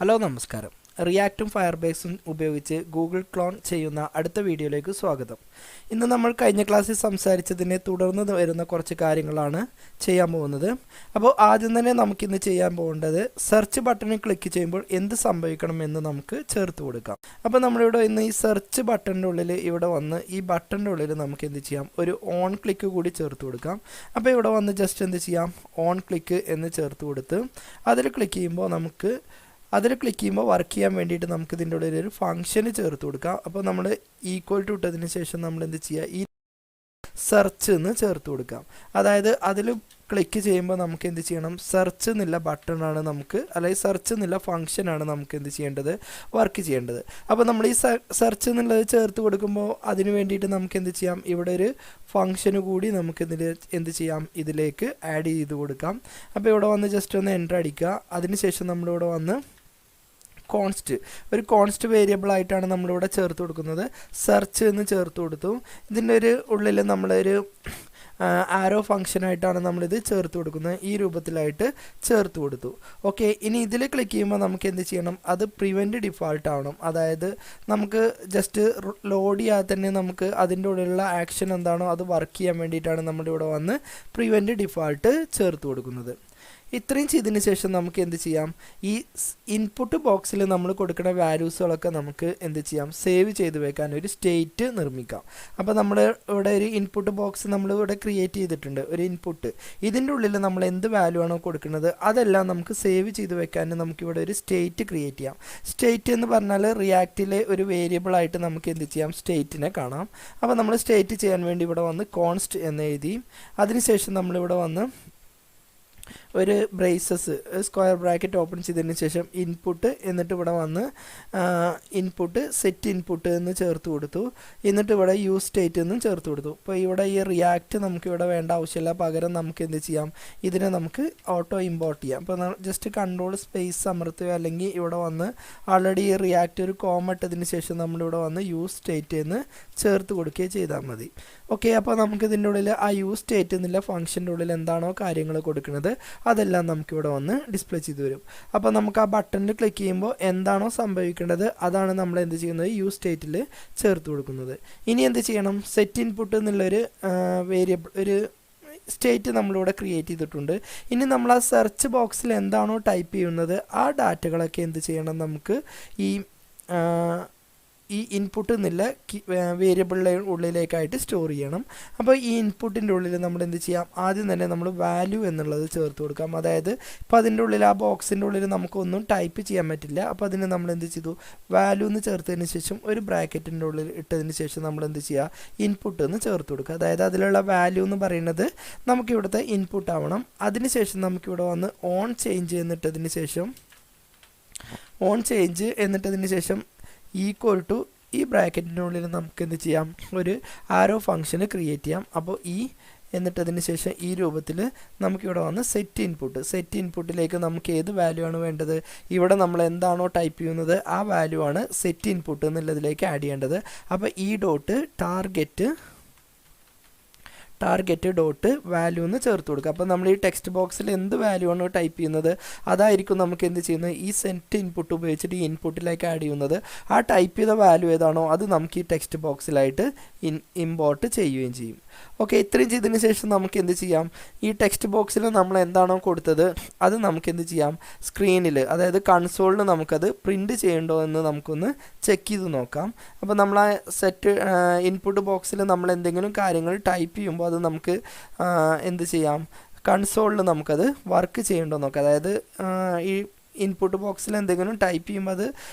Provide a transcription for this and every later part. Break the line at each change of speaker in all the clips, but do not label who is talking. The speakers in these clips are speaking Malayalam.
ഹലോ നമസ്കാരം. റിയാക്റ്റും ഫയർബേസും ഉപയോഗിച്ച് ഗൂഗിൾ ക്ലോൺ ചെയ്യുന്ന അടുത്ത വീഡിയോയിലേക്ക് സ്വാഗതം. ഇന്ന് നമ്മൾ കഴിഞ്ഞ ക്ലാസ്സിൽ സംസാരിച്ചതിനെ തുടർന്ന് വരുന്ന കുറച്ച് കാര്യങ്ങളാണ് ചെയ്യാൻ പോകുന്നത്. അപ്പോൾ ആദ്യം തന്നെ നമുക്കിന്ന് ചെയ്യാൻ പോകേണ്ടത് സെർച്ച് ബട്ടണിൽ ക്ലിക്ക് ചെയ്യുമ്പോൾ എന്ത് സംഭവിക്കണമെന്ന് നമുക്ക് ചേർത്ത് കൊടുക്കാം. അപ്പോൾ നമ്മളിവിടെ ഇന്ന് ഈ സെർച്ച് ബട്ടണിൻ്റെ ഉള്ളിൽ ഇവിടെ വന്ന് ഈ ബട്ടണിൻ്റെ ഉള്ളിൽ നമുക്ക് എന്ത് ചെയ്യാം, ഒരു ഓൺ ക്ലിക്ക് കൂടി ചേർത്ത് കൊടുക്കാം. അപ്പോൾ ഇവിടെ വന്ന് ജസ്റ്റ് എന്ത് ചെയ്യാം, ഓൺ ക്ലിക്ക് എന്ന് ചേർത്ത് കൊടുത്ത് അതിൽ ക്ലിക്ക് ചെയ്യുമ്പോൾ വർക്ക് ചെയ്യാൻ വേണ്ടിയിട്ട് നമുക്ക് ഇതിൻ്റെ ഉള്ളിൽ ഒരു ഫംഗ്ഷന് ചേർത്ത് കൊടുക്കാം. അപ്പോൾ നമ്മൾ ഈക്വൽ ടു ഇട്ടതിന് ശേഷം നമ്മൾ എന്ത് ചെയ്യുക, ഈ സെർച്ച് എന്ന് ചേർത്ത് കൊടുക്കാം. അതായത് അതിൽ ക്ലിക്ക് ചെയ്യുമ്പോൾ നമുക്ക് എന്ത് ചെയ്യണം, സെർച്ച് എന്നുള്ള ബട്ടണാണ് നമുക്ക്, അല്ലെങ്കിൽ സെർച്ച് എന്നുള്ള ഫംഗ്ഷനാണ് നമുക്ക് എന്ത് ചെയ്യേണ്ടത്, വർക്ക് ചെയ്യേണ്ടത്. അപ്പോൾ നമ്മൾ ഈ സെർച്ച് എന്നുള്ളത് ചേർത്ത് കൊടുക്കുമ്പോൾ അതിന് വേണ്ടിയിട്ട് നമുക്ക് എന്ത് ചെയ്യാം, ഇവിടെ ഒരു ഫംഗ്ഷന് കൂടി നമുക്ക് എന്ത് ചെയ്യാം, ഇതിലേക്ക് ആഡ് ചെയ്ത് കൊടുക്കാം. അപ്പോൾ ഇവിടെ വന്ന് ജസ്റ്റ് ഒന്ന് എൻ്റർ അടിക്കുക. അതിനുശേഷം നമ്മളിവിടെ വന്ന് ഒരു കോൺസ്റ്റ് വേരിയബിൾ ആയിട്ടാണ് നമ്മളിവിടെ ചേർത്ത് കൊടുക്കുന്നത്. സെർച്ച് എന്ന് ചേർത്ത് കൊടുത്തു. ഇതിൻ്റെ ഒരു ഉള്ളിൽ നമ്മളൊരു ആരോ ഫംഗ്ഷനായിട്ടാണ് നമ്മളിത് ചേർത്ത് കൊടുക്കുന്നത്. ഈ രൂപത്തിലായിട്ട് ചേർത്ത് കൊടുത്തു. ഓക്കെ, ഇനി ഇതിൽ ക്ലിക്ക് ചെയ്യുമ്പോൾ നമുക്ക് എന്ത് ചെയ്യണം, അത് പ്രിവെൻറ്റ് ഡിഫാൾട്ട് ആവണം. അതായത് നമുക്ക് ജസ്റ്റ് ലോഡ് ചെയ്യാതെ തന്നെ നമുക്ക് അതിൻ്റെ ഉള്ളിലുള്ള ആക്ഷൻ എന്താണോ അത് വർക്ക് ചെയ്യാൻ വേണ്ടിയിട്ടാണ് നമ്മളിവിടെ വന്ന് പ്രിവെൻറ്റ് ഡിഫാൾട്ട് ചേർത്ത് കൊടുക്കുന്നത്. ഇത്രയും ചെയ്തതിന് ശേഷം നമുക്ക് എന്ത് ചെയ്യാം, ഈ ഇൻപുട്ട് ബോക്സിൽ നമ്മൾ കൊടുക്കുന്ന വാല്യൂസുകളൊക്കെ നമുക്ക് എന്ത് ചെയ്യാം, സേവ് ചെയ്ത് വെക്കാൻ ഒരു സ്റ്റേറ്റ് നിർമ്മിക്കാം. അപ്പോൾ നമ്മൾ ഇവിടെ ഒരു ഇൻപുട്ട് ബോക്സ് നമ്മളിവിടെ ക്രിയേറ്റ് ചെയ്തിട്ടുണ്ട്, ഒരു ഇൻപുട്ട്. ഇതിൻ്റെ ഉള്ളിൽ നമ്മൾ എന്ത് വാല്യൂ ആണോ കൊടുക്കുന്നത് അതെല്ലാം നമുക്ക് സേവ് ചെയ്ത് വെക്കാൻ നമുക്കിവിടെ ഒരു സ്റ്റേറ്റ് ക്രിയേറ്റ് ചെയ്യാം. സ്റ്റേറ്റ് എന്ന് പറഞ്ഞാൽ റിയാക്റ്റിലെ ഒരു വേരിയബിൾ ആയിട്ട് നമുക്ക് എന്ത് ചെയ്യാം, സ്റ്റേറ്റിനെ കാണാം. അപ്പോൾ നമ്മൾ സ്റ്റേറ്റ് ചെയ്യാൻ വേണ്ടി ഇവിടെ വന്ന് കോൺസ്റ്റ് എന്ന് എഴുതി. അതിനുശേഷം നമ്മളിവിടെ വന്ന് ഒരു ബ്രേസസ് സ്ക്വയർ ബ്രാക്കറ്റ് ഓപ്പൺ ചെയ്തതിന് ശേഷം ഇൻപുട്ട്, എന്നിട്ട് ഇവിടെ വന്ന് സെറ്റ് ഇൻപുട്ട് എന്ന് ചേർത്ത് കൊടുത്തു. എന്നിട്ട് ഇവിടെ യൂസ് സ്റ്റേറ്റ് എന്നും ചേർത്ത് കൊടുത്തു. അപ്പോൾ ഇവിടെ ഈ റിയാക്റ്റ് നമുക്കിവിടെ വേണ്ട ആവശ്യമില്ല, പകരം നമുക്ക് എന്ത് ചെയ്യാം, ഇതിനെ നമുക്ക് ഓട്ടോ ഇമ്പോർട്ട് ചെയ്യാം. അപ്പോൾ ജസ്റ്റ് കൺട്രോൾ സ്പേസ് അമർത്തുക, അല്ലെങ്കിൽ ഇവിടെ വന്ന് ആൾറെഡി ഈ റിയാക്റ്റ് ഒരു കോമ ഇട്ടതിന് ശേഷം നമ്മളിവിടെ വന്ന് യൂസ് സ്റ്റേറ്റ് എന്ന് ചേർത്ത് കൊടുക്കുകയും ചെയ്താൽ മതി. ഓക്കെ, അപ്പോൾ നമുക്ക് ഇതിൻ്റെ ഉള്ളിൽ ആ യൂസ് സ്റ്റേറ്റ് എന്നുള്ള ഫംഗ്ഷൻ്റെ ഉള്ളിൽ എന്താണോ കാര്യങ്ങൾ കൊടുക്കുന്നത് അതെല്ലാം നമുക്കിവിടെ വന്ന് ഡിസ്പ്ലേ ചെയ്ത് വരും. അപ്പോൾ നമുക്ക് ആ ബട്ടണിൽ ക്ലിക്ക് ചെയ്യുമ്പോൾ എന്താണോ സംഭവിക്കേണ്ടത് അതാണ് നമ്മൾ എന്ത് ചെയ്യുന്നത്, യൂസ് സ്റ്റേറ്റിൽ ചേർത്ത് കൊടുക്കുന്നത്. ഇനി എന്ത് ചെയ്യണം, സെറ്റ് ഇൻപുട്ട് എന്നുള്ളൊരു വേരിയബിൾ, ഒരു സ്റ്റേറ്റ് നമ്മളിവിടെ ക്രിയേറ്റ് ചെയ്തിട്ടുണ്ട്. ഇനി നമ്മൾ ആ സെർച്ച് ബോക്സിൽ എന്താണോ ടൈപ്പ് ചെയ്യുന്നത് ആ ഡാറ്റകളൊക്കെ എന്ത് ചെയ്യണം, നമുക്ക് ഈ ഇൻപുട്ട് എന്നുള്ള വേരിയബിളിലെ ഉള്ളിലേക്കായിട്ട് സ്റ്റോർ ചെയ്യണം. അപ്പോൾ ഈ ഇൻപുട്ടിൻ്റെ ഉള്ളിൽ നമ്മൾ എന്ത് ചെയ്യാം, ആദ്യം തന്നെ നമ്മൾ വാല്യൂ എന്നുള്ളത് ചേർത്ത് കൊടുക്കാം. അതായത് ഇപ്പോൾ അതിൻ്റെ ഉള്ളിൽ ആ ബോക്സിൻ്റെ ഉള്ളിൽ നമുക്കൊന്നും ടൈപ്പ് ചെയ്യാൻ പറ്റില്ല. അപ്പോൾ അതിന് നമ്മൾ എന്ത് ചെയ്തു, വാല്യൂ എന്ന് ചേർത്തതിന് ശേഷം ഒരു ബ്രാക്കറ്റിൻ്റെ ഉള്ളിൽ ഇട്ടതിന് ശേഷം നമ്മൾ എന്ത് ചെയ്യുക, ഇൻപുട്ട് എന്ന് ചേർത്ത് കൊടുക്കുക. അതായത് അതിലുള്ള വാല്യൂ എന്ന് പറയുന്നത് നമുക്കിവിടുത്തെ ഇൻപുട്ട് ആവണം. അതിനുശേഷം നമുക്കിവിടെ വന്ന് ഓൺ ചേഞ്ച് എന്നിട്ടതിന് ശേഷം ഈക്വൽ ടു ഈ ബ്രാക്കറ്റിൻ്റെ ഉള്ളിൽ നമുക്ക് എന്ത് ചെയ്യാം, ഒരു ആരോ ഫംഗ്ഷന് ക്രിയേറ്റ് ചെയ്യാം. അപ്പോൾ എന്നിട്ടതിന് ശേഷം ഈ രൂപത്തിൽ നമുക്കിവിടെ വന്ന് സെറ്റ് ഇൻപുട്ടിലേക്ക് നമുക്ക് ഏത് വാല്യൂ ആണ് വേണ്ടത്, ഇവിടെ നമ്മൾ എന്താണോ ടൈപ്പ് ചെയ്യുന്നത് ആ വാല്യൂ ആണ് സെറ്റ് ഇൻപുട്ട് എന്നുള്ളതിലേക്ക് ആഡ് ചെയ്യേണ്ടത്. അപ്പോൾ ഈ ഡോട്ട് ടാർഗറ്റ് ഡോട്ട് വാല്യൂ എന്ന് ചേർത്ത് കൊടുക്കുക. അപ്പോൾ നമ്മൾ ഈ ടെക്സ്റ്റ് ബോക്സിൽ എന്ത് വാല്യൂ ആണോ ടൈപ്പ് ചെയ്യുന്നത് അതായിരിക്കും നമുക്ക് എന്ത് ചെയ്യുന്നത്, ഈ സെറ്റ് ഇൻപുട്ട് ഉപയോഗിച്ചിട്ട് ഈ ഇൻപുട്ടിലേക്ക് ആഡ് ചെയ്യുന്നത്. ആ ടൈപ്പ് ചെയ്ത വാല്യൂ ഏതാണോ അത് നമുക്ക് ഈ ടെക്സ്റ്റ് ബോക്സിലായിട്ട് ഇമ്പോർട്ട് ചെയ്യുകയും ചെയ്യും. ഓക്കെ, ഇത്രയും ചെയ്തതിന് ശേഷം നമുക്ക് എന്ത് ചെയ്യാം, ഈ ടെക്സ്റ്റ് ബോക്സിൽ നമ്മൾ എന്താണോ കൊടുത്തത് അത് നമുക്ക് എന്ത് ചെയ്യാം, സ്ക്രീനിൽ, അതായത് കൺസോളിൽ നമുക്കത് പ്രിൻറ്റ് ചെയ്യണ്ടോ എന്ന് നമുക്കൊന്ന് ചെക്ക് ചെയ്ത് നോക്കാം. അപ്പോൾ നമ്മൾ ആ സെറ്റ് ഇൻപുട്ട് ബോക്സിൽ നമ്മൾ എന്തെങ്കിലും കാര്യങ്ങൾ ടൈപ്പ് ചെയ്യുമ്പോൾ അത് നമുക്ക് എന്ത് ചെയ്യാം, കൺസോളിൽ നമുക്കത് വർക്ക് ചെയ്യണ്ടോ നോക്കാം. അതായത് ഈ ഇൻപുട്ട് ബോക്സിൽ എന്തെങ്കിലും ടൈപ്പ് ചെയ്യുമ്പോൾ അത്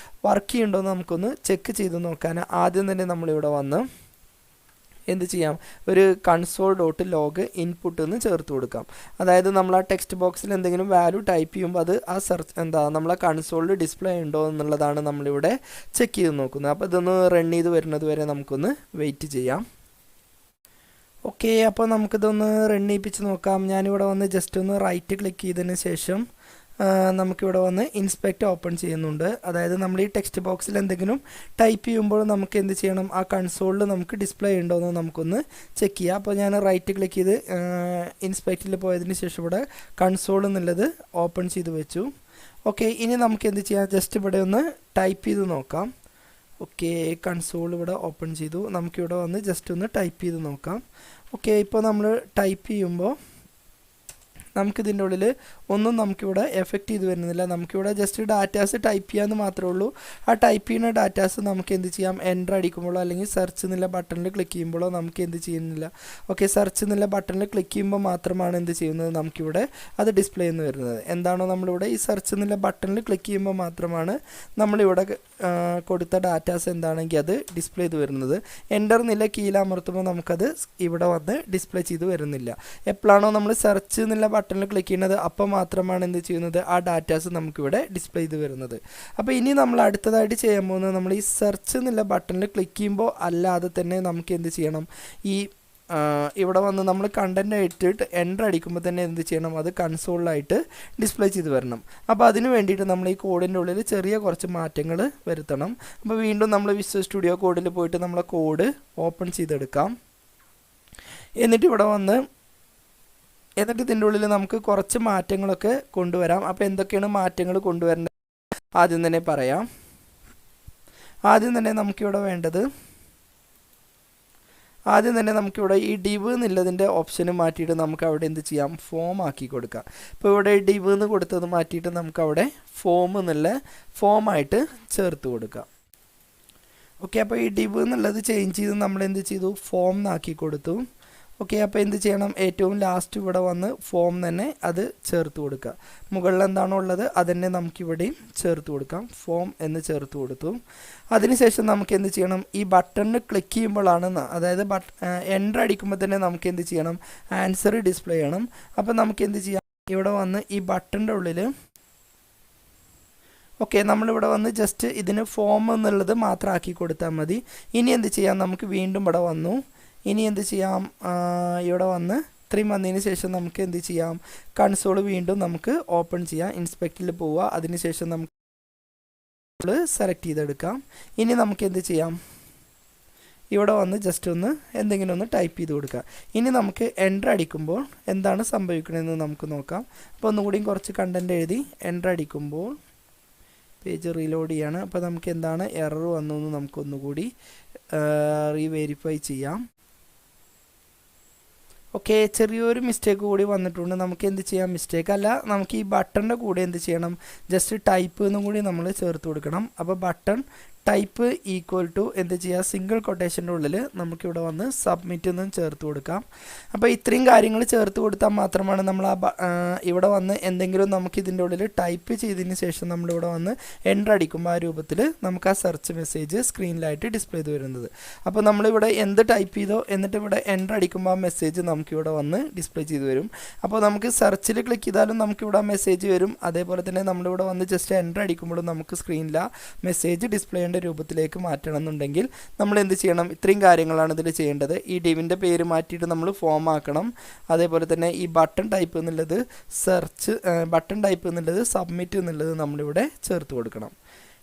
വർക്ക് ചെയ്യണ്ടോ എന്ന് നമുക്കൊന്ന് ചെക്ക് ചെയ്ത് നോക്കാൻ ആദ്യം തന്നെ നമ്മളിവിടെ വന്ന് എന്ത് ചെയ്യാം, ഒരു കൺസോൾ ഡോട്ട് ലോഗ് ഇൻപുട്ട് എന്ന് ചേർത്ത് കൊടുക്കാം. അതായത് നമ്മൾ ആ ടെക്സ്റ്റ് ബോക്സിൽ എന്തെങ്കിലും വാല്യൂ ടൈപ്പ് ചെയ്യുമ്പോൾ അത് ആ നമ്മളെ കൺസോളിൽ ഡിസ്പ്ലേ ഉണ്ടോ എന്നുള്ളതാണ് നമ്മളിവിടെ ചെക്ക് ചെയ്ത് നോക്കുന്നത്. അപ്പോൾ ഇതൊന്ന് റൺ ചെയ്ത് വരുന്നത് വരെ നമുക്കൊന്ന് വെയിറ്റ് ചെയ്യാം. ഓക്കെ, അപ്പോൾ നമുക്കിതൊന്ന് റൺ ചെയ്യിപ്പിച്ച് നോക്കാം. ഞാനിവിടെ വന്ന് ജസ്റ്റ് ഒന്ന് റൈറ്റ് ക്ലിക്ക് ചെയ്തതിന് ശേഷം നമുക്കിവിടെ വന്ന് ഇൻസ്പെക്റ്റ് ഓപ്പൺ ചെയ്യുന്നുണ്ട്. അതായത് നമ്മൾ ഈ ടെക്സ്റ്റ് ബോക്സിൽ എന്തെങ്കിലും ടൈപ്പ് ചെയ്യുമ്പോൾ നമുക്ക് എന്ത് ചെയ്യണം, ആ കൺസോളിൽ നമുക്ക് ഡിസ്പ്ലേ ഉണ്ടോ എന്ന് നമുക്കൊന്ന് ചെക്ക് ചെയ്യാം. അപ്പോൾ ഞാൻ റൈറ്റ് ക്ലിക്ക് ചെയ്ത് ഇൻസ്പെക്റ്റിൽ പോയതിന് ശേഷം ഇവിടെ കൺസോൾ എന്നുള്ളത് ഓപ്പൺ ചെയ്ത് വെച്ചു. ഓക്കെ, ഇനി നമുക്ക് എന്ത് ചെയ്യാം, ജസ്റ്റ് ഇവിടെ ഒന്ന് ടൈപ്പ് ചെയ്ത് നോക്കാം. ഓക്കെ, കൺസോൾ ഇവിടെ ഓപ്പൺ ചെയ്തു. നമുക്കിവിടെ വന്ന് ജസ്റ്റ് ഒന്ന് ടൈപ്പ് ചെയ്ത് നോക്കാം. ഓക്കെ, ഇപ്പോൾ നമ്മൾ ടൈപ്പ് ചെയ്യുമ്പോൾ നമുക്കിതിൻ്റെ ഉള്ളിൽ ഒന്നും നമുക്കിവിടെ എഫക്റ്റ് ചെയ്ത് വരുന്നില്ല. നമുക്കിവിടെ ജസ്റ്റ് ഡാറ്റാസ് ടൈപ്പ് ചെയ്യാമെന്ന് മാത്രമേ ഉള്ളൂ. ആ ടൈപ്പ് ചെയ്യുന്ന ഡാറ്റാസ് നമുക്ക് എന്ത് ചെയ്യാം, എൻ്റർ അടിക്കുമ്പോഴോ അല്ലെങ്കിൽ സെർച്ച് എന്നുള്ള ബട്ടണിൽ ക്ലിക്ക് ചെയ്യുമ്പോഴോ നമുക്ക് എന്ത് ചെയ്യുന്നില്ല. ഓക്കെ, സെർച്ച് എന്നുള്ള ബട്ടണിൽ ക്ലിക്ക് ചെയ്യുമ്പോൾ മാത്രമാണ് എന്ത് ചെയ്യുന്നത്, നമുക്കിവിടെ അത് ഡിസ്പ്ലേ എന്ന് വരുന്നത്. എന്താണോ നമ്മളിവിടെ ഈ സെർച്ച് എന്നുള്ള ബട്ടണിൽ ക്ലിക്ക് ചെയ്യുമ്പോൾ മാത്രമാണ് നമ്മളിവിടെ കൊടുത്ത ഡാറ്റാസ് എന്താണെങ്കിൽ അത് ഡിസ്പ്ലേ ചെയ്ത് വരുന്നത്. എൻ്റർ എന്നുള്ള കീയിൽ അമർത്തുമ്പോൾ നമുക്കത് ഇവിടെ വന്ന് ഡിസ്പ്ലേ ചെയ്ത് വരുന്നില്ല. എപ്പോഴാണോ നമ്മൾ സെർച്ച് എന്നുള്ള ബട്ടണിൽ ക്ലിക്ക് ചെയ്യുന്നത് അപ്പോൾ മാത്രമാണ് എന്ത് ചെയ്യുന്നത്, ആ ഡാറ്റാസ് നമുക്കിവിടെ ഡിസ്പ്ലേ ചെയ്ത് വരുന്നത്. അപ്പോൾ ഇനി നമ്മൾ അടുത്തതായിട്ട് ചെയ്യാൻ പോകുന്നത്, നമ്മൾ ഈ സെർച്ച് എന്നുള്ള ബട്ടണിൽ ക്ലിക്ക് ചെയ്യുമ്പോൾ അല്ലാതെ തന്നെ നമുക്ക് എന്ത് ചെയ്യണം, ഈ ഇവിടെ വന്ന് നമ്മൾ കണ്ടൻറ്റ് ഇട്ടിട്ട് എൻ്റർ അടിക്കുമ്പോൾ തന്നെ എന്ത് ചെയ്യണം, അത് കൺസോളിലായിട്ട് ഡിസ്പ്ലേ ചെയ്ത് വരണം. അപ്പോൾ അതിന് വേണ്ടിയിട്ട് നമ്മൾ ഈ കോഡിൻ്റെ ഉള്ളിൽ ചെറിയ കുറച്ച് മാറ്റങ്ങൾ വരുത്തണം. അപ്പോൾ വീണ്ടും നമ്മൾ വിഷ്വൽ സ്റ്റുഡിയോ കോഡിൽ പോയിട്ട് നമ്മളെ കോഡ് ഓപ്പൺ ചെയ്തെടുക്കാം. എന്നിട്ട് ഇവിടെ വന്ന് ഇതിൻ്റെ ഉള്ളിൽ നമുക്ക് കുറച്ച് മാറ്റങ്ങളൊക്കെ കൊണ്ടുവരാം. അപ്പോൾ എന്തൊക്കെയാണ് മാറ്റങ്ങൾ കൊണ്ടുവരേണ്ടത് ആദ്യം തന്നെ പറയാം. ആദ്യം തന്നെ നമുക്കിവിടെ ഈ ഡിവ് എന്നുള്ളതിൻ്റെ ഓപ്ഷന് മാറ്റിയിട്ട് നമുക്ക് അവിടെ എന്ത് ചെയ്യാം, ഫോം ആക്കി കൊടുക്കാം. ഇപ്പോൾ ഇവിടെ ഡിവ് എന്ന് കൊടുത്തത് മാറ്റിയിട്ട് നമുക്കവിടെ ഫോം എന്നുള്ള ഫോമായിട്ട് ചേർത്ത് കൊടുക്കാം. ഓക്കെ, അപ്പോൾ ഈ ഡിവ് എന്നുള്ളത് ചേഞ്ച് ചെയ്ത് നമ്മൾ എന്ത് ചെയ്തു, ഫോം എന്നാക്കി കൊടുത്തു. ഓക്കെ, അപ്പോൾ എന്ത് ചെയ്യണം, ഏറ്റവും ലാസ്റ്റ് ഇവിടെ വന്ന് ഫോം തന്നെ അത് ചേർത്ത് കൊടുക്കുക. മുകളിൽ എന്താണോ ഉള്ളത് അതന്നെ നമുക്കിവിടെയും ചേർത്ത് കൊടുക്കാം. ഫോം എന്ന് ചേർത്ത് കൊടുത്തു. അതിനുശേഷം നമുക്ക് എന്ത് ചെയ്യണം, ഈ ബട്ടണിൽ ക്ലിക്ക് ചെയ്യുമ്പോഴാണ്, അതായത് എൻ്റർ അടിക്കുമ്പോൾ തന്നെ നമുക്ക് എന്ത് ചെയ്യണം, ആൻസർ ഡിസ്പ്ലേ ചെയ്യണം. അപ്പോൾ നമുക്ക് എന്ത് ചെയ്യാം, ഇവിടെ വന്ന് ഈ ബട്ടണിൻ്റെ ഉള്ളിൽ ഓക്കെ, നമ്മളിവിടെ വന്ന് ജസ്റ്റ് ഇതിന് ഫോം എന്നുള്ളത് മാത്രം ആക്കി കൊടുത്താൽ മതി. ഇനി എന്ത് ചെയ്യാം, നമുക്ക് വീണ്ടും ഇവിടെ വന്നു. ഇനി എന്ത് ചെയ്യാം, ഇവിടെ വന്ന് ഇത്രയും വന്നതിന് ശേഷം നമുക്ക് എന്ത് ചെയ്യാം, കൺസോൾ വീണ്ടും നമുക്ക് ഓപ്പൺ ചെയ്യാം. ഇൻസ്പെക്റ്റിൽ പോവുക. അതിനുശേഷം നമുക്ക് സെലക്ട് ചെയ്തെടുക്കാം. ഇനി നമുക്ക് എന്ത് ചെയ്യാം, ഇവിടെ വന്ന് ജസ്റ്റ് ഒന്ന് എന്തെങ്കിലും ഒന്ന് ടൈപ്പ് ചെയ്ത് കൊടുക്കുക. ഇനി നമുക്ക് എൻ്റർ അടിക്കുമ്പോൾ എന്താണ് സംഭവിക്കണമെന്ന് നമുക്ക് നോക്കാം. അപ്പോൾ ഒന്നുകൂടിയും കുറച്ച് കണ്ടൻറ്റ് എഴുതി എൻ്റർ അടിക്കുമ്പോൾ പേജ് റീലോഡ് ചെയ്യാണ്. അപ്പോൾ നമുക്ക് എന്താണ് എറർ വന്നു എന്ന് നമുക്കൊന്നുകൂടി റീവെരിഫൈ ചെയ്യാം. ഓക്കെ, ചെറിയൊരു മിസ്റ്റേക്ക് കൂടി വന്നിട്ടുണ്ട്. നമുക്ക് എന്ത് ചെയ്യാം, മിസ്റ്റേക്ക് അല്ല, നമുക്ക് ഈ ബട്ടണിൻ്റെ കൂടെ എന്ത് ചെയ്യണം, ജസ്റ്റ് ടൈപ്പ് എന്നും കൂടി നമ്മൾ ചേർത്ത് കൊടുക്കണം. അപ്പോൾ ബട്ടൺ ടൈപ്പ് ഈക്വൽ ടു എന്ത് ചെയ്യുക, സിംഗിൾ കൊട്ടേഷൻ്റെ ഉള്ളിൽ നമുക്കിവിടെ വന്ന് സബ്മിറ്റ് എന്നും ചേർത്ത് കൊടുക്കാം. അപ്പോൾ ഇത്രയും കാര്യങ്ങൾ ചേർത്ത് കൊടുത്താൽ മാത്രമാണ് നമ്മൾ ഇവിടെ വന്ന് എന്തെങ്കിലും നമുക്ക് ഇതിൻ്റെ ഉള്ളിൽ ടൈപ്പ് ചെയ്തതിന് ശേഷം നമ്മളിവിടെ വന്ന് എൻ്റർ അടിക്കുമ്പോൾ ആ രൂപത്തിൽ നമുക്ക് ആ സെർച്ച് മെസ്സേജ് സ്ക്രീനിലായിട്ട് ഡിസ്പ്ലേ ചെയ്ത് വരുന്നത്. അപ്പോൾ നമ്മളിവിടെ എന്ത് ടൈപ്പ് ചെയ്തോ എന്നിട്ട് ഇവിടെ എൻ്റർ അടിക്കുമ്പോൾ ആ മെസ്സേജ് നമുക്കിവിടെ വന്ന് ഡിസ്പ്ലേ ചെയ്ത് വരും. അപ്പോൾ നമുക്ക് സെർച്ചിൽ ക്ലിക്ക് ചെയ്താലും നമുക്കിവിടെ ആ മെസ്സേജ് വരും. അതേപോലെ തന്നെ നമ്മളിവിടെ വന്ന് ജസ്റ്റ് എൻ്റർ അടിക്കുമ്പോഴും നമുക്ക് സ്ക്രീനിൽ ആ മെസ്സേജ് ഡിസ്പ്ലേ രൂപത്തിലേക്ക് മാറ്റണം എന്നുണ്ടെങ്കിൽ നമ്മൾ എന്ത് ചെയ്യണം, ഇത്രയും കാര്യങ്ങളാണ് ഇതിൽ ചെയ്യേണ്ടത്. ഈ ഡിവിൻ്റെ പേര് മാറ്റിയിട്ട് നമ്മൾ ഫോം ആക്കണം. അതേപോലെ തന്നെ ഈ ബട്ടൺ ടൈപ്പ് എന്നുള്ളത് സബ്മിറ്റ് എന്നുള്ളത് നമ്മളിവിടെ ചേർത്ത് കൊടുക്കണം.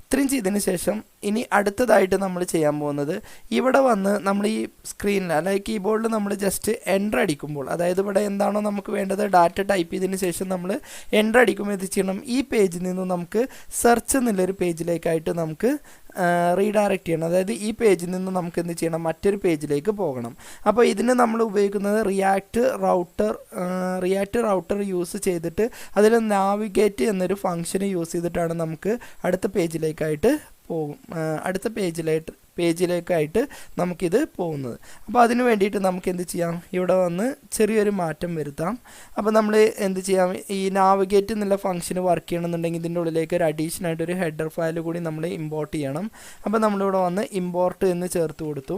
ഇത്രയും ചെയ്തതിന് ശേഷം ഇനി അടുത്തതായിട്ട് നമ്മൾ ചെയ്യാൻ പോകുന്നത്, ഇവിടെ വന്ന് നമ്മൾ ഈ സ്ക്രീനിൽ അല്ലെങ്കിൽ കീബോർഡിൽ നമ്മൾ ജസ്റ്റ് എൻ്റർ അടിക്കുമ്പോൾ, അതായത് ഇവിടെ എന്താണോ നമുക്ക് വേണ്ടത് ഡാറ്റ ടൈപ്പ് ചെയ്തതിന് ശേഷം നമ്മൾ എൻ്റർ അടിക്കുമ്പോൾ എന്ത് ചെയ്യണം, ഈ പേജിൽ നിന്നും നമുക്ക് സെർച്ച് എന്നുള്ളൊരു പേജിലേക്കായിട്ട് നമുക്ക് റീഡയറക്റ്റ് ചെയ്യണം. അതായത് ഈ പേജിൽ നിന്ന് നമുക്ക് എന്ത് ചെയ്യണം, മറ്റൊരു പേജിലേക്ക് പോകണം. അപ്പോൾ ഇതിന് നമ്മൾ ഉപയോഗിക്കുന്നത് റിയാക്ട് റൗട്ടർ യൂസ് ചെയ്തിട്ട് അതിൽ നാവിഗേറ്റ് എന്നൊരു ഫംഗ്ഷൻ യൂസ് ചെയ്തിട്ടാണ് നമുക്ക് അടുത്ത പേജിലേക്കായിട്ട് അടുത്ത പേജിലേക്കായിട്ട് നമുക്കിത് പോകുന്നത്. അപ്പോൾ അതിന് വേണ്ടിയിട്ട് നമുക്ക് എന്ത് ചെയ്യാം, ഇവിടെ വന്ന് ചെറിയൊരു മാറ്റം വരുത്താം. അപ്പോൾ നമ്മൾ എന്ത് ചെയ്യാം, ഈ നാവിഗേറ്റ് എന്നുള്ള ഫംഗ്ഷന് വർക്ക് ചെയ്യണമെന്നുണ്ടെങ്കിൽ ഇതിൻ്റെ ഉള്ളിലേക്ക് ഒരു അഡീഷണൽ ഒരു ഹെഡർ ഫയൽ കൂടി നമ്മൾ ഇമ്പോർട്ട് ചെയ്യണം. അപ്പോൾ നമ്മളിവിടെ വന്ന് ഇമ്പോർട്ട് എന്ന് ചേർത്ത് കൊടുത്തു.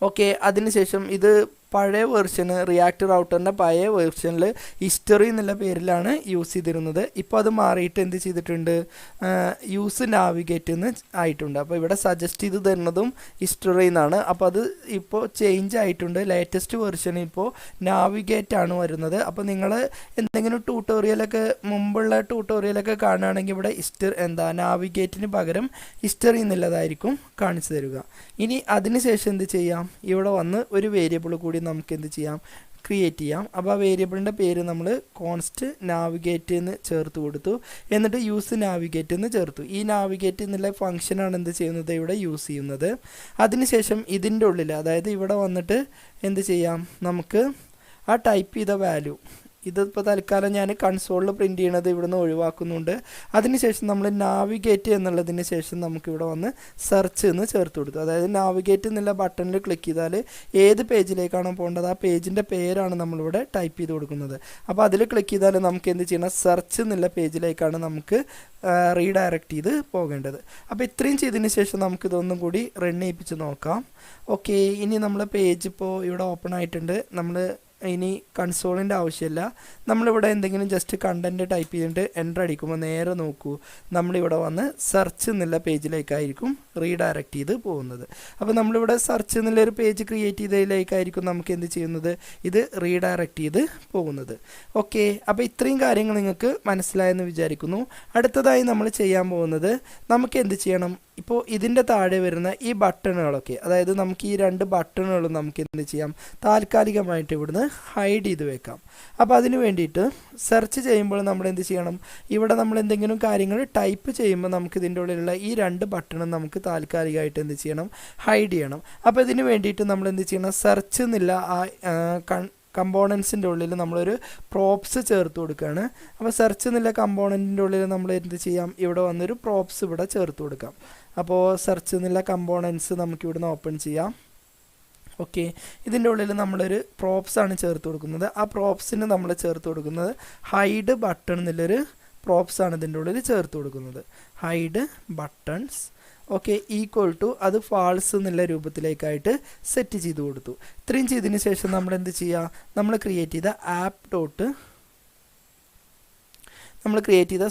ഓക്കെ, അതിനുശേഷം ഇത് പഴയ വെർഷന് റിയാക്ട് റൗട്ടറിൻ്റെ പഴയ വെർഷനിൽ ഹിസ്റ്ററി എന്നുള്ള പേരിലാണ് യൂസ് ചെയ്തിരുന്നത്. ഇപ്പോൾ അത് മാറിയിട്ട് എന്ത് ചെയ്തിട്ടുണ്ട്, യൂസ് നാവിഗേറ്റ് എന്ന് ആയിട്ടുണ്ട്. അപ്പോൾ ഇവിടെ സജസ്റ്റ് ചെയ്ത് തരുന്നതും ഹിസ്റ്ററി എന്നാണ്. അപ്പോൾ അത് ഇപ്പോൾ ചേഞ്ച് ആയിട്ടുണ്ട്. ലേറ്റസ്റ്റ് വെർഷനിൽ ഇപ്പോൾ നാവിഗേറ്റ് ആണ് വരുന്നത്. അപ്പോൾ നിങ്ങൾ എന്തെങ്കിലും മുമ്പുള്ള ട്യൂട്ടോറിയലൊക്കെ കാണുകയാണെങ്കിൽ ഇവിടെ നാവിഗേറ്റിന് പകരം ഹിസ്റ്ററി എന്നുള്ളതായിരിക്കും കാണിച്ചു തരിക. ഇനി അതിനുശേഷം എന്ത് ചെയ്യാം, ഇവിടെ വന്ന് ഒരു വേരിയബിൾ കൂടി നമുക്ക് എന്ത് ചെയ്യാം, ക്രിയേറ്റ് ചെയ്യാം. അപ്പോൾ ആ വേരിയബിളിൻ്റെ പേര് നമ്മൾ കോൺസ്റ്റ് നാവിഗേറ്റ് എന്ന് ചേർത്ത് കൊടുത്തു. എന്നിട്ട് യൂസ് നാവിഗേറ്റ് എന്ന് ചേർത്തു. ഈ നാവിഗേറ്റ് എന്നുള്ള ഫംഗ്ഷനാണ് എന്ത് ചെയ്യുന്നത്, ഇവിടെ യൂസ് ചെയ്യുന്നത്. അതിനുശേഷം ഇതിൻ്റെ ഉള്ളിൽ, അതായത് ഇവിടെ വന്നിട്ട് എന്ത് ചെയ്യാം, നമുക്ക് ആ ടൈപ്പ് ചെയ്ത വാല്യൂ, ഇതിപ്പോൾ തൽക്കാലം ഞാൻ കൺസോളിൽ പ്രിൻറ്റ് ചെയ്യണത് ഇവിടുന്ന് ഒഴിവാക്കുന്നുണ്ട്. അതിനുശേഷം നമ്മൾ നാവിഗേറ്റ് എന്നുള്ളതിന് ശേഷം നമുക്കിവിടെ വന്ന് സെർച്ച് എന്ന് ചേർത്ത് കൊടുത്തു. അതായത് നാവിഗേറ്റ് എന്നുള്ള ബട്ടണിൽ ക്ലിക്ക് ചെയ്താൽ ഏത് പേജിലേക്കാണോ പോകേണ്ടത് ആ പേജിൻ്റെ പേരാണ് നമ്മളിവിടെ ടൈപ്പ് ചെയ്ത് കൊടുക്കുന്നത്. അപ്പോൾ അതിൽ ക്ലിക്ക് ചെയ്താൽ നമുക്ക് എന്ത് ചെയ്യണം, സെർച്ച് എന്നുള്ള പേജിലേക്കാണ് നമുക്ക് റീഡയറക്റ്റ് ചെയ്ത് പോകേണ്ടത്. അപ്പോൾ ഇത്രയും ചെയ്തതിന് ശേഷം നമുക്കിതൊന്നും കൂടി റൺ ചെയ്യിപ്പിച്ച് നോക്കാം. ഓക്കെ, ഇനി നമ്മൾ പേജ് ഇപ്പോൾ ഇവിടെ ഓപ്പൺ ആയിട്ടുണ്ട്. നമ്മൾ ഇനി കൺസോളിൻ്റെ ആവശ്യമില്ല. നമ്മളിവിടെ എന്തെങ്കിലും ജസ്റ്റ് കണ്ടൻറ്റ് ടൈപ്പ് ചെയ്തിട്ട് എൻ്റർ അടിക്കുമ്പോൾ നേരെ നോക്കൂ, നമ്മളിവിടെ വന്ന് സെർച്ച് എന്നുള്ള പേജിലേക്കായിരിക്കും റീഡയറക്റ്റ് ചെയ്ത് പോകുന്നത്. അപ്പോൾ നമ്മളിവിടെ സെർച്ച് എന്നുള്ളൊരു പേജ് ക്രിയേറ്റ് ചെയ്തതിലേക്കായിരിക്കും നമുക്ക് എന്ത് ചെയ്യുന്നത്, ഇത് റീഡയറക്റ്റ് ചെയ്ത് പോകുന്നത്. ഓക്കെ, അപ്പോൾ ഇത്രയും കാര്യങ്ങൾ നിങ്ങൾക്ക് മനസ്സിലായെന്ന് വിചാരിക്കുന്നു. അടുത്തതായി നമ്മൾ ചെയ്യാൻ പോകുന്നത്, നമുക്ക് എന്ത് ചെയ്യണം, ഇപ്പോൾ ഇതിൻ്റെ താഴെ വരുന്ന ഈ ബട്ടണുകളൊക്കെ, അതായത് നമുക്ക് ഈ 2 ബട്ടണുകളും നമുക്ക് എന്ത് ചെയ്യാം, താൽക്കാലികമായിട്ട് ഇവിടുന്ന് ഹൈഡ് ചെയ്ത് വെക്കാം. അപ്പോൾ അതിന് വേണ്ടിയിട്ട് സെർച്ച് ചെയ്യുമ്പോൾ നമ്മൾ എന്ത് ചെയ്യണം, ഇവിടെ നമ്മൾ എന്തെങ്കിലും കാര്യങ്ങൾ ടൈപ്പ് ചെയ്യുമ്പോൾ നമുക്ക് ഇതിൻ്റെ ഉള്ളിലുള്ള ഈ 2 ബട്ടണും നമുക്ക് താൽക്കാലികമായിട്ട് എന്ത് ചെയ്യണം, ഹൈഡ് ചെയ്യണം. അപ്പോൾ ഇതിന് വേണ്ടിയിട്ട് നമ്മൾ എന്ത് ചെയ്യണം, സെർച്ച് എന്നില്ല ആ കമ്പോണൻസിൻ്റെ ഉള്ളിൽ നമ്മളൊരു പ്രോപ്സ് ചേർത്ത് കൊടുക്കുകയാണ്. അപ്പോൾ സെർച്ച് എന്നുള്ള കമ്പോണൻറ്റിൻ്റെ ഉള്ളിൽ നമ്മൾ എന്ത് ചെയ്യാം, ഇവിടെ വന്നൊരു പ്രോപ്സ് ഇവിടെ ചേർത്ത് കൊടുക്കാം. അപ്പോൾ സെർച്ച് എന്നുള്ള കമ്പോണൻസ് നമുക്കിവിടുന്ന് ഓപ്പൺ ചെയ്യാം. ഓക്കെ, ഇതിൻ്റെ ഉള്ളിൽ നമ്മളൊരു പ്രോപ്സാണ് ചേർത്ത് കൊടുക്കുന്നത്. ആ പ്രോപ്സിന് നമ്മൾ ചേർത്ത് കൊടുക്കുന്നത് ഹൈഡ് ബട്ടൺ എന്നുള്ളൊരു പ്രോപ്സാണ് ഇതിൻ്റെ ഉള്ളിൽ ചേർത്ത് കൊടുക്കുന്നത്. Hide buttons okay equal to അത് ഫാൾസ് എന്നുള്ള രൂപത്തിലേക്കായിട്ട് സെറ്റ് ചെയ്ത് കൊടുത്തു. ഇത്രയും ചെയ്തതിന് ശേഷം നമ്മൾ എന്ത് ചെയ്യുക, നമ്മൾ ക്രിയേറ്റ് ചെയ്ത ആപ്പ് ഡോട്ട് നമ്മൾ ക്രിയേറ്റ് ചെയ്ത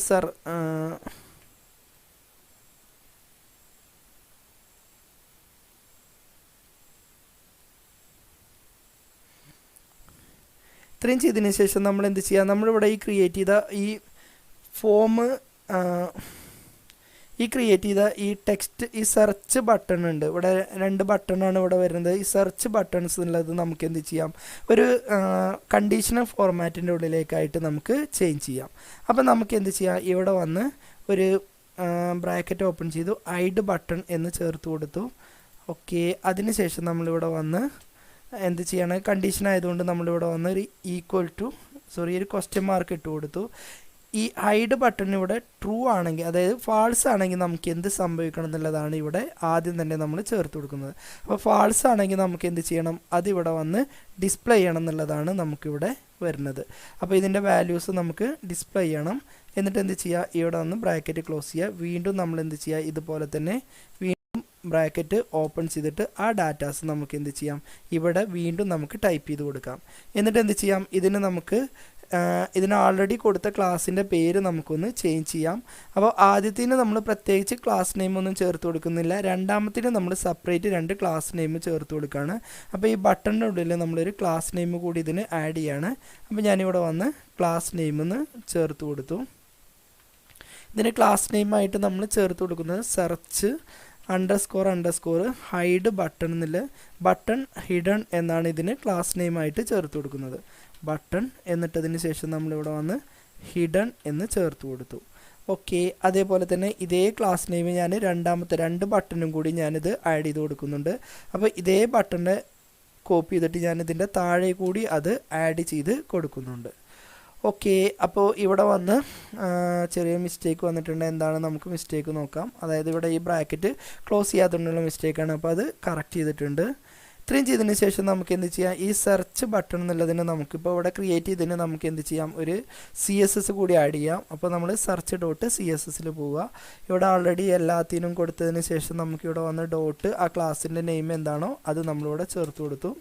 ഇത്രയും ചെയ്തതിന് ശേഷം നമ്മൾ എന്ത് ചെയ്യുക, നമ്മളിവിടെ ഈ ക്രിയേറ്റ് ചെയ്ത ഈ ഫോം ഈ ടെക്സ്റ്റ് ഈ സെർച്ച് ബട്ടൺ ഉണ്ട്, ഇവിടെ 2 ബട്ടണാണ് ഇവിടെ വരുന്നത്. ഈ സെർച്ച് ബട്ടൺസ് എന്നുള്ളത് നമുക്ക് എന്ത് ചെയ്യാം, ഒരു കണ്ടീഷണൽ ഫോർമാറ്റിൻ്റെ ഉള്ളിലേക്കായിട്ട് നമുക്ക് ചേഞ്ച് ചെയ്യാം. അപ്പോൾ നമുക്ക് എന്ത് ചെയ്യാം, ഇവിടെ വന്ന് ഒരു ബ്രാക്കറ്റ് ഓപ്പൺ ചെയ്തു, ഹൈഡ് ബട്ടൺ എന്ന് ചേർത്ത് കൊടുത്തു. ഓക്കെ, അതിനുശേഷം നമ്മളിവിടെ വന്ന് എന്ത് ചെയ്യണം, കണ്ടീഷൻ ആയതുകൊണ്ട് നമ്മളിവിടെ വന്ന് ഒരു ഒരു ക്വസ്റ്റ്യൻ മാർക്ക് ഇട്ട് കൊടുത്തു. ഈ ഹൈഡ് ബട്ടൺ ഇവിടെ ട്രൂ ആണെങ്കിൽ, അതായത് ഫാൾസ് ആണെങ്കിൽ നമുക്ക് എന്ത് സംഭവിക്കണം എന്നുള്ളതാണ് ഇവിടെ ആദ്യം തന്നെ നമ്മൾ ചേർത്ത് കൊടുക്കുന്നത്. അപ്പോൾ ഫാൾസ് ആണെങ്കിൽ നമുക്ക് എന്ത് ചെയ്യണം, അതിവിടെ വന്ന് ഡിസ്പ്ലേ ചെയ്യണം എന്നുള്ളതാണ് നമുക്കിവിടെ വരുന്നത്. അപ്പോൾ ഇതിൻ്റെ വാല്യൂസ് നമുക്ക് ഡിസ്പ്ലേ ചെയ്യണം. എന്നിട്ട് എന്ത് ചെയ്യുക, ഇവിടെ വന്ന് ബ്രാക്കറ്റ് ക്ലോസ് ചെയ്യുക. വീണ്ടും നമ്മൾ എന്ത് ചെയ്യുക, ഇതുപോലെ തന്നെ വീണ്ടും ബ്രാക്കറ്റ് ഓപ്പൺ ചെയ്തിട്ട് ആ ഡാറ്റാസ് നമുക്ക് എന്ത് ചെയ്യാം, ഇവിടെ വീണ്ടും നമുക്ക് ടൈപ്പ് ചെയ്ത് കൊടുക്കാം. എന്നിട്ട് എന്ത് ചെയ്യാം, ഇതിന് ഓൾറെഡി കൊടുത്ത ക്ലാസ്സിൻ്റെ പേര് നമുക്കൊന്ന് ചേഞ്ച് ചെയ്യാം. അപ്പോൾ ആദ്യത്തിന് നമ്മൾ പ്രത്യേകിച്ച് ക്ലാസ് നെയിം ഒന്നും ചേർത്ത് കൊടുക്കുന്നില്ല. രണ്ടാമത്തിന് നമ്മൾ സെപ്പറേറ്റ് 2 ക്ലാസ് നെയിം ചേർത്ത് കൊടുക്കുകയാണ്. അപ്പോൾ ഈ ബട്ടണിൻ്റെ ഉള്ളിൽ നമ്മളൊരു ക്ലാസ് നെയിം കൂടി ഇതിന് ആഡ് ചെയ്യാണ്. അപ്പോൾ ഞാനിവിടെ വന്ന് ക്ലാസ് നെയിം എന്ന് ചേർത്ത് കൊടുത്തു. ഇതിന് ക്ലാസ് നെയിമായിട്ട് നമ്മൾ ചേർത്ത് കൊടുക്കുന്നത് സെർച്ച് __ ഹൈഡ് ബട്ടൺ എന്നുള്ള ബട്ടൺ ഹിഡൺ എന്നാണ് ഇതിന് ക്ലാസ് നെയിമായിട്ട് ചേർത്ത് കൊടുക്കുന്നത്. ബട്ടൺ എന്നിട്ടതിന് ശേഷം നമ്മളിവിടെ വന്ന് ഹിഡൺ എന്ന് ചേർത്ത് കൊടുത്തു. ഓക്കെ, അതേപോലെ തന്നെ ഇതേ ക്ലാസ് നെയിം ഞാൻ രണ്ടാമത്തെ 2 ബട്ടണും കൂടി ഞാനിത് ആഡ് ചെയ്ത് കൊടുക്കുന്നുണ്ട്. അപ്പോൾ ഇതേ ബട്ടണ് കോപ്പി ചെയ്തിട്ട് ഞാനിതിൻ്റെ താഴെ കൂടി അത് ആഡ് ചെയ്ത് കൊടുക്കുന്നുണ്ട്. ഓക്കെ, അപ്പോൾ ഇവിടെ വന്ന് ചെറിയ മിസ്റ്റേക്ക് വന്നിട്ടുണ്ട്. എന്താണ് നമുക്ക് മിസ്റ്റേക്ക് നോക്കാം. അതായത് ഇവിടെ ഈ ബ്രാക്കറ്റ് ക്ലോസ് ചെയ്യാത്തതുകൊണ്ടുള്ള മിസ്റ്റേക്കാണ്. അപ്പോൾ അത് കറക്റ്റ് ചെയ്തിട്ടുണ്ട്. ഇത്രയും ചെയ്തതിന് ശേഷം നമുക്ക് എന്ത് ചെയ്യാം, ഈ സെർച്ച് ബട്ടൺ എന്നുള്ളതിന് നമുക്കിപ്പോൾ ഇവിടെ ക്രിയേറ്റ് ചെയ്തതിന് നമുക്ക് എന്ത് ചെയ്യാം, ഒരു CSS കൂടി ആഡ് ചെയ്യാം. അപ്പോൾ നമ്മൾ search.css പോവുക. ഇവിടെ ഓൾറെഡി എല്ലാത്തിനും കൊടുത്തതിന് ശേഷം നമുക്കിവിടെ വന്ന് ഡോട്ട് ആ ക്ലാസ്സിൻ്റെ നെയിം എന്താണോ അത് നമ്മളിവിടെ ചേർത്ത് കൊടുത്തു.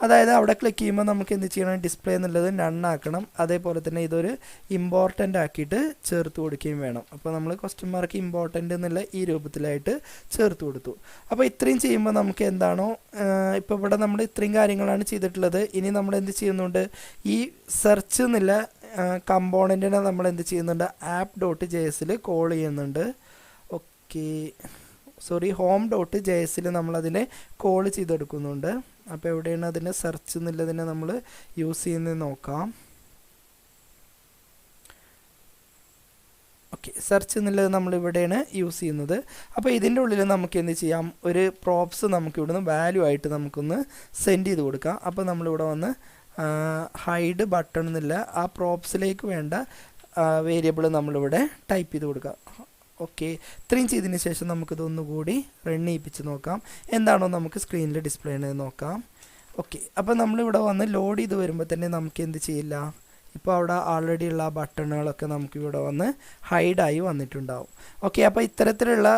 അതായത് അവിടെ ക്ലിക്ക് ചെയ്യുമ്പോൾ നമുക്ക് എന്ത് ചെയ്യണം, ഡിസ്പ്ലേ എന്നുള്ളത് നൺ ആക്കണം. അതേപോലെ തന്നെ ഇതൊരു ഇമ്പോർട്ടൻ്റ് ആക്കിയിട്ട് ചേർത്ത് കൊടുക്കുകയും വേണം. അപ്പോൾ നമ്മൾ ക്വസ്റ്റ്യൻ മാർക്ക് ഇമ്പോർട്ടൻ്റ് എന്നുള്ള ഈ രൂപത്തിലായിട്ട് ചേർത്ത് കൊടുത്തു. അപ്പോൾ ഇത്രയും ചെയ്യുമ്പോൾ നമുക്ക് എന്താണോ, ഇപ്പോൾ ഇവിടെ നമ്മൾ ഇത്രയും കാര്യങ്ങളാണ് ചെയ്തിട്ടുള്ളത്. ഇനി നമ്മൾ എന്ത് ചെയ്യുന്നുണ്ട്, ഈ സെർച്ച് എന്നുള്ള കമ്പോണൻറ്റിനെ നമ്മൾ എന്ത് ചെയ്യുന്നുണ്ട്, app.js കോൾ ചെയ്യുന്നുണ്ട്. ഓക്കെ, ഹോം.js നമ്മളതിനെ കോൾ ചെയ്തെടുക്കുന്നുണ്ട്. അപ്പോൾ എവിടെയാണ് അതിനെ സെർച്ച് എന്നുള്ളതിനെ നമ്മൾ യൂസ് ചെയ്യുന്നത് നോക്കാം. ഓക്കെ, സെർച്ച് എന്നുള്ളത് നമ്മളിവിടെയാണ് യൂസ് ചെയ്യുന്നത്. അപ്പോൾ ഇതിൻ്റെ ഉള്ളിൽ നമുക്ക് എന്ത് ചെയ്യാം, ഒരു പ്രോപ്സ് നമുക്ക് ഇവിടുന്ന് വാല്യൂ ആയിട്ട് നമുക്കൊന്ന് സെൻഡ് ചെയ്ത് കൊടുക്കാം. അപ്പോൾ നമ്മളിവിടെ വന്ന് ഹൈഡ് ബട്ടൺ എന്നുള്ള ആ പ്രോപ്സിലേക്ക് വേണ്ട വേരിയബിൾ നമ്മളിവിടെ ടൈപ്പ് ചെയ്ത് കൊടുക്കാം. ഓക്കെ, ഇത്രയും ചെയ്തതിന് ശേഷം നമുക്കിതൊന്നുകൂടി റൺ ചെയ്യിപ്പിച്ച് നോക്കാം എന്താണോ നമുക്ക് സ്ക്രീനിൽ ഡിസ്പ്ലേ ചെയ്യുന്നത് നോക്കാം. ഓക്കെ, അപ്പോൾ നമ്മളിവിടെ വന്ന് ലോഡ് ചെയ്ത് വരുമ്പോൾ തന്നെ നമുക്ക് എന്ത് ചെയ്യില്ല, ഇപ്പോൾ അവിടെ ആൾറെഡി ഉള്ള ആ ബട്ടണുകളൊക്കെ നമുക്കിവിടെ വന്ന് ഹൈഡായി വന്നിട്ടുണ്ടാവും. ഓക്കെ, അപ്പോൾ ഇത്തരത്തിലുള്ള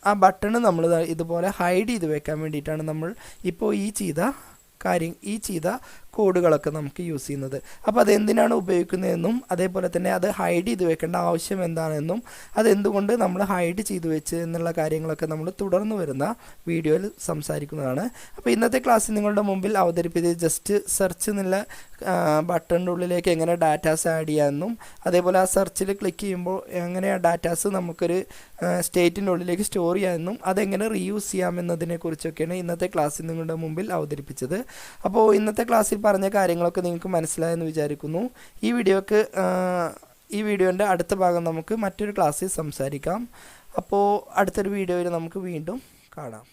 ആ ബട്ടൺ നമ്മൾ ഇതുപോലെ ഹൈഡ് ചെയ്ത് വെക്കാൻ വേണ്ടിയിട്ടാണ് നമ്മൾ ഇപ്പോൾ ഈ ചെയ്ത കോഡുകളൊക്കെ നമുക്ക് യൂസ് ചെയ്യുന്നത്. അപ്പോൾ അതെന്തിനാണ് ഉപയോഗിക്കുന്നതെന്നും അതേപോലെ തന്നെ അത് ഹൈഡ് ചെയ്ത് വെക്കേണ്ട ആവശ്യം എന്താണെന്നും അതെന്തുകൊണ്ട് നമ്മൾ ഹൈഡ് ചെയ്ത് വെച്ച് എന്നുള്ള കാര്യങ്ങളൊക്കെ നമ്മൾ തുടർന്ന് വരുന്ന വീഡിയോയിൽ സംസാരിക്കുന്നതാണ്. അപ്പോൾ ഇന്നത്തെ ക്ലാസ്സിൽ നിങ്ങളുടെ മുമ്പിൽ അവതരിപ്പിച്ചത് ജസ്റ്റ് സെർച്ച് എന്നുള്ള ബട്ടണിൻ്റെ ഉള്ളിലേക്ക് എങ്ങനെ ഡാറ്റാസ് ആഡ് ചെയ്യാമെന്നും അതേപോലെ ആ സെർച്ചിൽ ക്ലിക്ക് ചെയ്യുമ്പോൾ എങ്ങനെ ആ ഡാറ്റാസ് നമുക്കൊരു സ്റ്റേറ്റിൻ്റെ ഉള്ളിലേക്ക് സ്റ്റോർ ചെയ്യാമെന്നും അതെങ്ങനെ റീയൂസ് ചെയ്യാമെന്നതിനെക്കുറിച്ചൊക്കെയാണ് ഇന്നത്തെ ക്ലാസ്സിൽ നിങ്ങളുടെ മുമ്പിൽ അവതരിപ്പിച്ചത്. അപ്പോൾ ഇന്നത്തെ ക്ലാസ്സിൽ പറഞ്ഞ കാര്യങ്ങളൊക്കെ നിങ്ങൾക്ക് മനസ്സിലായെന്ന് വിചാരിക്കുന്നു. ഈ വീഡിയോൻ്റെ അടുത്ത ഭാഗം നമുക്ക് മറ്റൊരു ക്ലാസ്സിൽ സംസാരിക്കാം. അപ്പോൾ അടുത്തൊരു വീഡിയോയിൽ നമുക്ക് വീണ്ടും കാണാം.